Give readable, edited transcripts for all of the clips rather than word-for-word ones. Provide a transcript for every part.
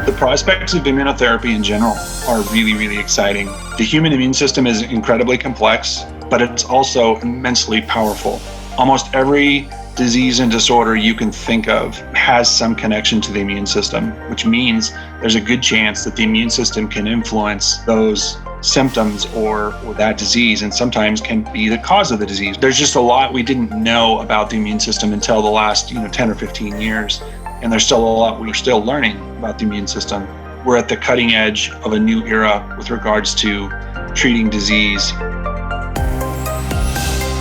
The prospects of immunotherapy in general are really, really exciting. The human immune system is incredibly complex, but it's also immensely powerful. Almost every disease and disorder you can think of has some connection to the immune system, which means there's a good chance that the immune system can influence those symptoms or that disease, and sometimes can be the cause of the disease. There's just a lot we didn't know about the immune system until the last 10 or 15 years, and there's still a lot we're still learning about the immune system. We're at the cutting edge of a new era with regards to treating disease.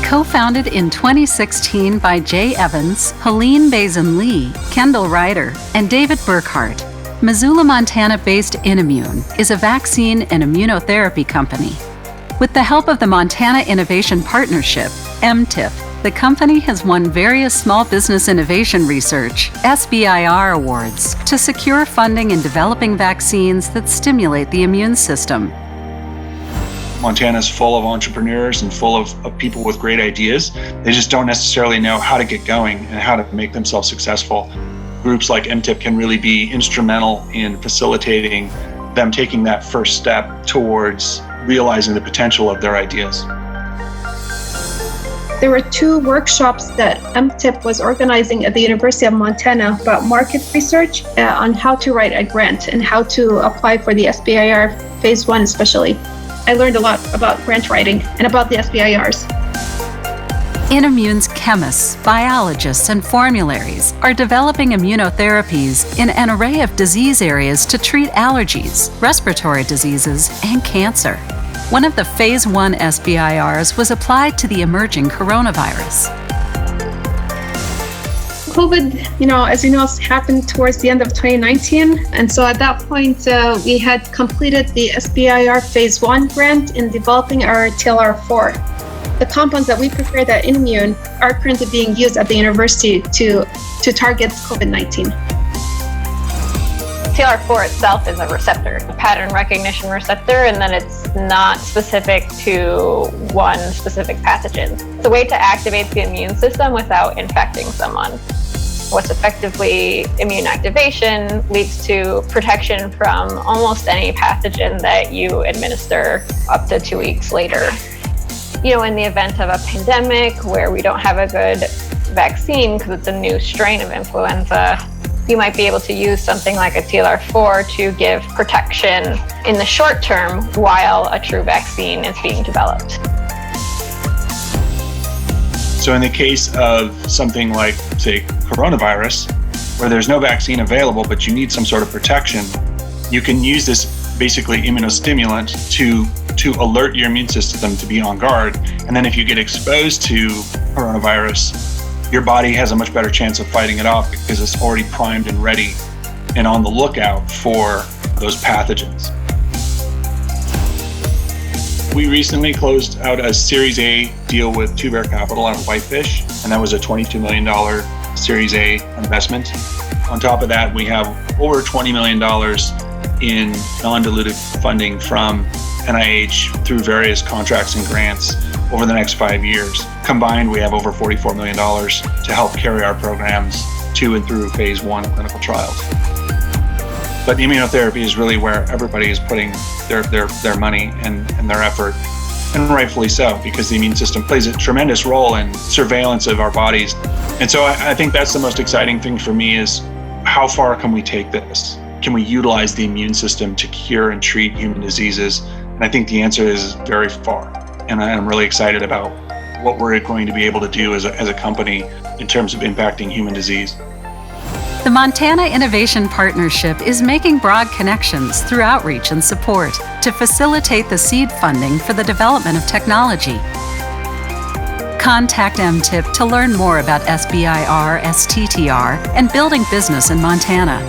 Co-founded in 2016 by Jay Evans, Helene Bazin-Lee, Kendall Ryder, and David Burkhart, Missoula Montana-based Inimmune is a vaccine and immunotherapy company. With the help of the Montana Innovation Partnership, MTIP, the company has won various Small Business Innovation Research (SBIR) awards to secure funding in developing vaccines that stimulate the immune system. Montana's full of entrepreneurs and full of people with great ideas. They just don't necessarily know how to get going and how to make themselves successful. Groups like MTIP can really be instrumental in facilitating them taking that first step towards realizing the potential of their ideas. There were 2 workshops that MTIP was organizing at the University of Montana about market research on how to write a grant and how to apply for the SBIR Phase 1 especially. I learned a lot about grant writing and about the SBIRs. Inimmune's chemists, biologists, and formularies are developing immunotherapies in an array of disease areas to treat allergies, respiratory diseases, and cancer. One of the Phase 1 SBIRs was applied to the emerging coronavirus. COVID, as you know, happened towards the end of 2019. And so at that point, we had completed the SBIR Phase 1 grant in developing our TLR4. The compounds that we prepared at Inimmune are currently being used at the university to target COVID-19. TLR4 itself is a receptor, a pattern recognition receptor, and then it's not specific to one specific pathogen. It's a way to activate the immune system without infecting someone. What's effectively immune activation leads to protection from almost any pathogen that you administer up to 2 weeks later. In the event of a pandemic where we don't have a good vaccine because it's a new strain of influenza, you might be able to use something like a TLR4 to give protection in the short term while a true vaccine is being developed. So in the case of something like, say, coronavirus, where there's no vaccine available, but you need some sort of protection, you can use this basically immunostimulant to alert your immune system to be on guard. And then if you get exposed to coronavirus, your body has a much better chance of fighting it off because it's already primed and ready and on the lookout for those pathogens. We recently closed out a Series A deal with Two Bear Capital out of Whitefish, and that was a $22 million Series A investment. On top of that, we have over $20 million in non-dilutive funding from NIH through various contracts and grants over the next 5 years. Combined, we have over $44 million to help carry our programs to and through Phase 1 clinical trials. But immunotherapy is really where everybody is putting their money and their effort, and rightfully so, because the immune system plays a tremendous role in surveillance of our bodies. And so I think that's the most exciting thing for me is how far can we take this? Can we utilize the immune system to cure and treat human diseases? And I think the answer is very far. And I'm really excited about what we're going to be able to do as a company in terms of impacting human disease. The Montana Innovation Partnership is making broad connections through outreach and support to facilitate the seed funding for the development of technology. Contact MTIP to learn more about SBIR, STTR, and building business in Montana.